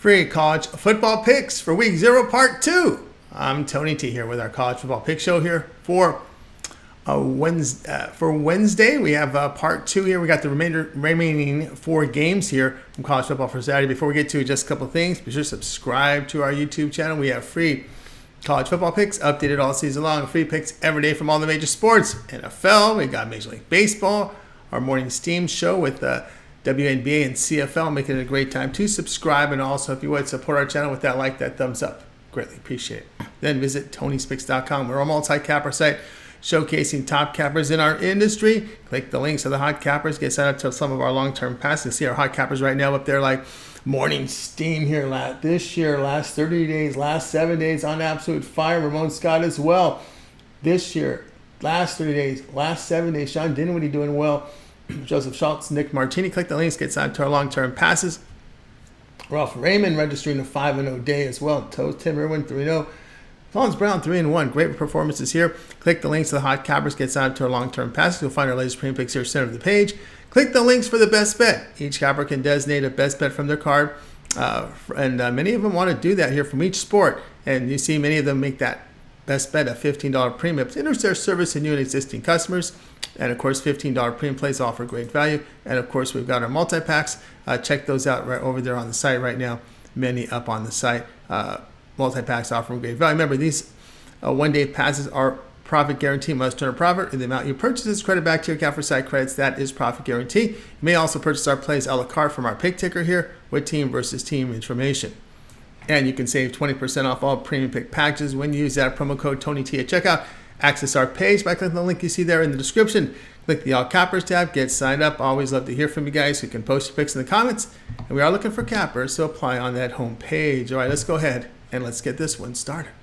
Free college football picks for week 0, part 2. I'm Tony T here with our college football pick show here for Wednesday. We have part 2 here. We got the remaining 4 games here from college football for Saturday. Before we get to just a couple of things, be sure to subscribe to our YouTube channel. We have free college football picks updated all season long. Free picks every day from all the major sports. NFL, we got Major League Baseball, our morning steam show with WNBA and CFL, making it a great time to subscribe. And also, if you would, support our channel with that like, that thumbs up. Greatly appreciate it. Then visit TonySpicks.com. We're a multi-capper site showcasing top cappers in our industry. Click the links to the hot cappers. Get signed up to some of our long-term passes. You see our hot cappers right now up there like morning steam here. This year, last 30 days, last 7 days on absolute fire. Ramon Scott as well. This year, last 30 days, last 7 days. Sean Dinwiddie doing well. Joseph Schultz, Nick Martini. Click the links, get signed to our long-term passes. Ralph Raymond registering a 5-0 day as well. Tim Irwin 3-0. Collins Brown 3-1. Great performances here. Click the links to the hot cappers, get signed to our long-term passes. You'll find our latest premium picks here center of the page. Click the links for the best bet. Each capper can designate a best bet from their card. And many of them want to do that here from each sport. And you see many of them make that best bet a $15 premium to introduce their service to new and existing customers. And of course, $15 premium plays offer great value. And of course, we've got our multi-packs. Check those out right over there on the site right now. Many up on the site. Multi-packs offer great value. Remember, these one-day passes are profit guarantee. Must turn a profit. And the amount you purchase is credit back to your account for site credits. That is profit guarantee. You may also purchase our plays a la carte from our pick ticker here with team versus team information. And you can save 20% off all premium pick packages when you use that promo code TonyT at checkout. Access our page by clicking the link you see there in the description. Click the All Cappers tab, get signed up. Always love to hear from you guys. You can post your picks in the comments. And we are looking for cappers, so apply on that home page. All right, let's go ahead and let's get this one started.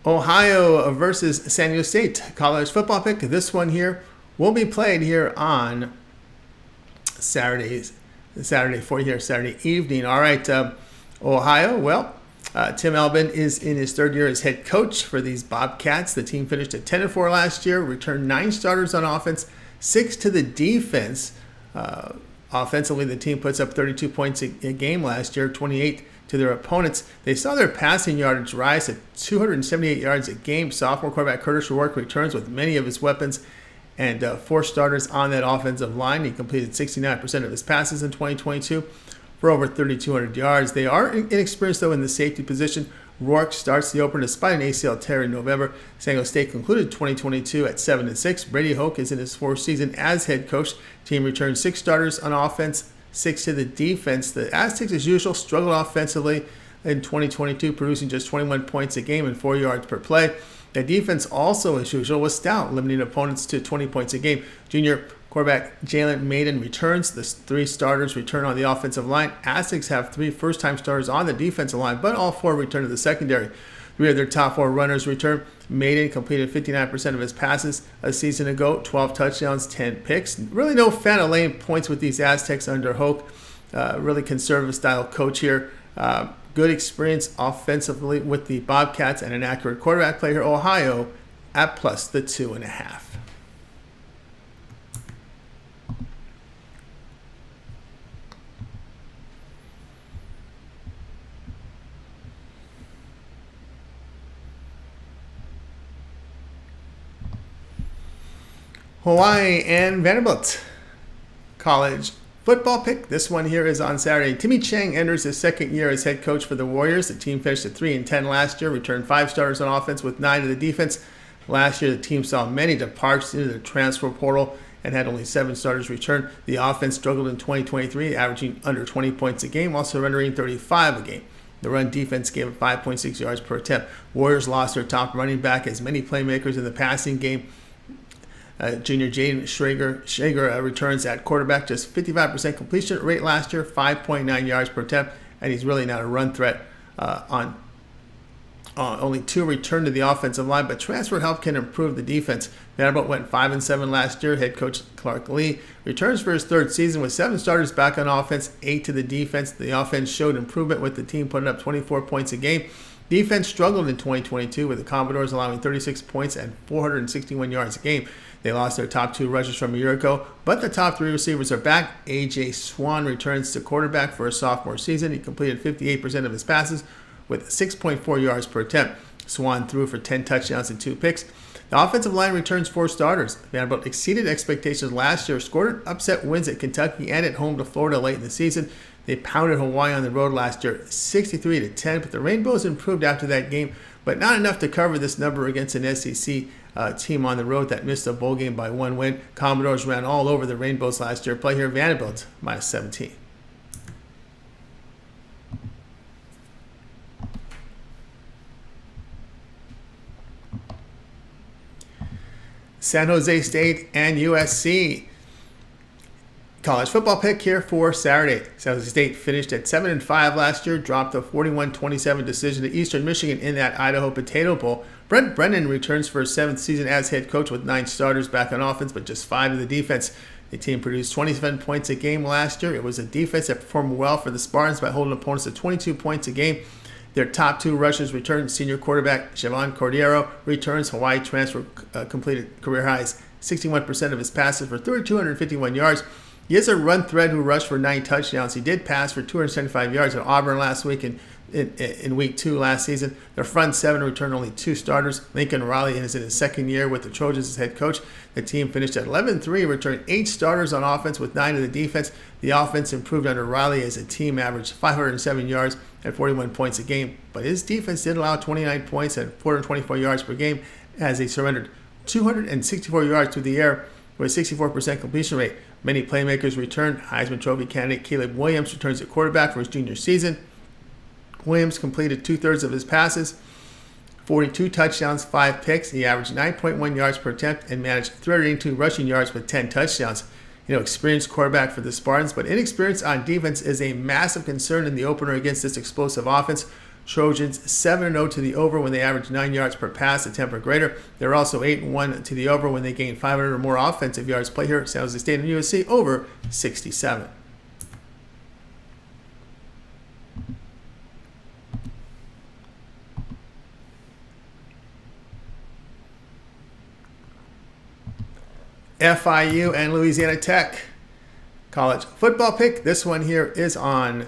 Ohio versus San Diego State college football pick. This one here will be played here on Saturday evening. All right, Ohio. Well, Tim Albin is in his 3rd year as head coach for these Bobcats. The team finished at 10-4 last year, returned 9 starters on offense, 6 to the defense. Offensively, the team puts up 32 points a game last year, 28 to their opponents. They saw their passing yardage rise to 278 yards a game. Sophomore quarterback Curtis Rourke returns with many of his weapons and 4 starters on that offensive line. He completed 69% of his passes in 2022 for over 3,200 yards. They are inexperienced, though, in the safety position. Rourke starts the opener despite an ACL tear in November. San Diego State concluded 2022 at 7-6. Brady Hoke is in his 4th season as head coach. Team returned 6 starters on offense, 6 to the defense. The Aztecs, as usual, struggled offensively in 2022, producing just 21 points a game and 4 yards per play. The defense also, as usual, was stout, limiting opponents to 20 points a game. Junior quarterback Jalen Maiden returns. The 3 starters return on the offensive line. Aztecs have 3 first-time starters on the defensive line, but all 4 return to the secondary. 3 of their top 4 runners return. Maiden completed 59% of his passes a season ago, 12 touchdowns, 10 picks. Really no fan of laying points with these Aztecs under Hoke. Really conservative style coach here. Good experience offensively with the Bobcats and an accurate quarterback play here. Ohio at plus the 2.5. Hawaii and Vanderbilt college football pick. This one here is on Saturday. Timmy Chang enters his 2nd year as head coach for the Warriors. The team finished at 3-10 last year, returned 5 starters on offense with 9 to the defense. Last year, the team saw many departures into the transfer portal and had only 7 starters return. The offense struggled in 2023, averaging under 20 points a game, while surrendering 35 a game. The run defense gave up 5.6 yards per attempt. Warriors lost their top running back as many playmakers in the passing game. Junior Jaden Shager returns at quarterback, just 55% completion rate last year, 5.9 yards per attempt, and he's really not a run threat on Only 2 returned to the offensive line, but transfer help can improve the defense. Vanderbilt went 5-7 last year. Head coach Clark Lee returns for his 3rd season with 7 starters back on offense, 8 to the defense. The offense showed improvement with the team putting up 24 points a game. Defense struggled in 2022 with the Commodores allowing 36 points and 461 yards a game. They lost their top 2 rushers from a year ago, but the top 3 receivers are back. A.J. Swan returns to quarterback for his sophomore season. He completed 58% of his passes with 6.4 yards per attempt. Swan threw for 10 touchdowns and 2 picks. The offensive line returns 4 starters. Vanderbilt exceeded expectations last year, scored upset wins at Kentucky and at home to Florida late in the season. They pounded Hawaii on the road last year, 63-10, but the Rainbows improved after that game, but not enough to cover this number against an SEC team on the road that missed a bowl game by 1 win. Commodores ran all over the Rainbows last year. Play here, Vanderbilt, -17. San Jose State and USC. College football pick here for Saturday. San Jose State finished at 7-5 last year, dropped a 41-27 decision to Eastern Michigan in that Idaho Potato Bowl. Brent Brennan returns for his 7th season as head coach with 9 starters back on offense, but just 5 to the defense. The team produced 27 points a game last year. It was a defense that performed well for the Spartans by holding opponents to 22 points a game. Their top 2 rushers returned. Senior quarterback Javon Cordero returns. Hawaii transfer completed career highs 61% of his passes for 3,251 yards. He is a run threat who rushed for 9 touchdowns. He did pass for 275 yards at Auburn last week in week 2 last season. Their front 7 returned only 2 starters. Lincoln Riley is in his 2nd year with the Trojans as head coach. The team finished at 11-3, returned 8 starters on offense with 9 to the defense. The offense improved under Riley as a team averaged 507 yards and 41 points a game. But his defense did allow 29 points and 424 yards per game as they surrendered 264 yards through the air with a 64% completion rate. Many playmakers returned. Heisman Trophy candidate Caleb Williams returns at quarterback for his junior season. Williams completed 2/3 of his passes, 42 touchdowns, 5 picks. He averaged 9.1 yards per attempt and managed 382 rushing yards with 10 touchdowns. Experienced quarterback for the Spartans, but inexperience on defense is a massive concern in the opener against this explosive offense. Trojans 7-0 to the over when they average 9 yards per pass, attempt or greater. They're also 8-1 to the over when they gain 500 or more offensive yards. Play here at San Jose State and USC over 67. FIU and Louisiana Tech. College football pick. This one here is on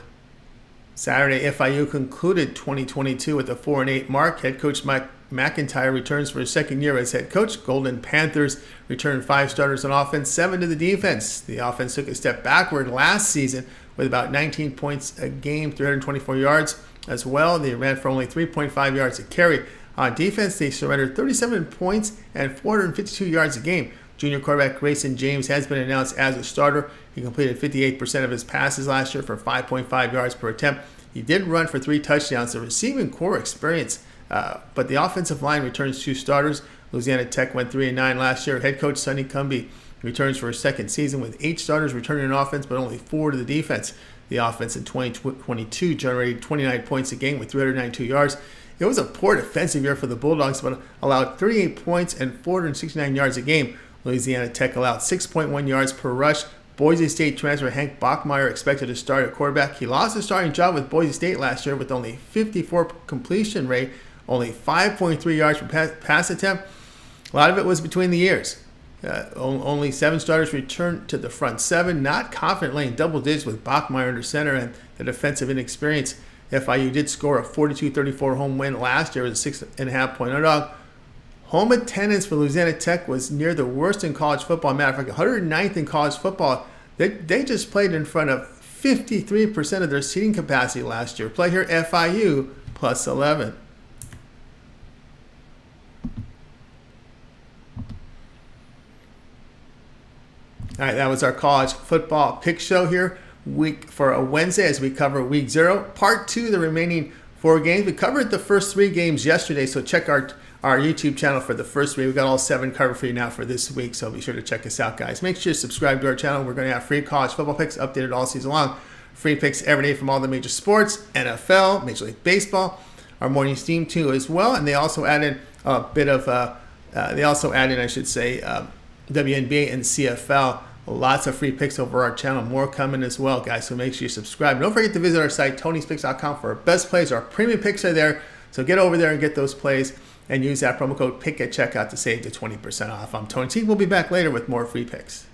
Saturday. FIU concluded 2022 with a 4-8 mark. Head coach Mike McIntyre returns for his 2nd year as head coach. Golden Panthers returned 5 starters on offense, 7 to the defense. The offense took a step backward last season with about 19 points a game, 324 yards as well. They ran for only 3.5 yards a carry. On defense, they surrendered 37 points and 452 yards a game. Junior quarterback Grayson James has been announced as a starter. He completed 58% of his passes last year for 5.5 yards per attempt. He did run for 3 touchdowns. The receiving core experience, but the offensive line returns 2 starters. Louisiana Tech went 3-9 last year. Head coach Sonny Cumbie returns for his 2nd season with 8 starters returning on offense, but only 4 to the defense. The offense in 2022 generated 29 points a game with 392 yards. It was a poor defensive year for the Bulldogs, but allowed 38 points and 469 yards a game. Louisiana Tech allowed 6.1 yards per rush. Boise State transfer Hank Bachmeier expected to start at quarterback. He lost his starting job with Boise State last year with only 54 completion rate, only 5.3 yards per pass attempt. A lot of it was between the ears. Only 7 starters returned to the front 7, not confident laying double digits with Bachmeier under center and the defensive inexperience. FIU did score a 42-34 home win last year as a 6.5-point underdog. Home attendance for Louisiana Tech was near the worst in college football. Matter of fact, 109th in college football. They just played in front of 53% of their seating capacity last year. Play here, FIU plus 11. All right, that was our college football pick show here for a Wednesday as we cover week 0. Part 2, the remaining 4 games. We covered the first 3 games yesterday, so check our YouTube channel for the first 3. We've got all 7 covered for you now for this week, so be sure to check us out, guys. Make sure to subscribe to our channel. We're going to have free college football picks updated all season long. Free picks every day from all the major sports, NFL, Major League Baseball, our morning steam too as well. And they also added a bit of, I should say, WNBA and CFL. Lots of free picks over our channel. More coming as well, guys. So make sure you subscribe. Don't forget to visit our site, Tony'sPicks.com, for our best plays. Our premium picks are there. So get over there and get those plays and use that promo code PICK at checkout to save the 20% off. I'm Tony T. We'll be back later with more free picks.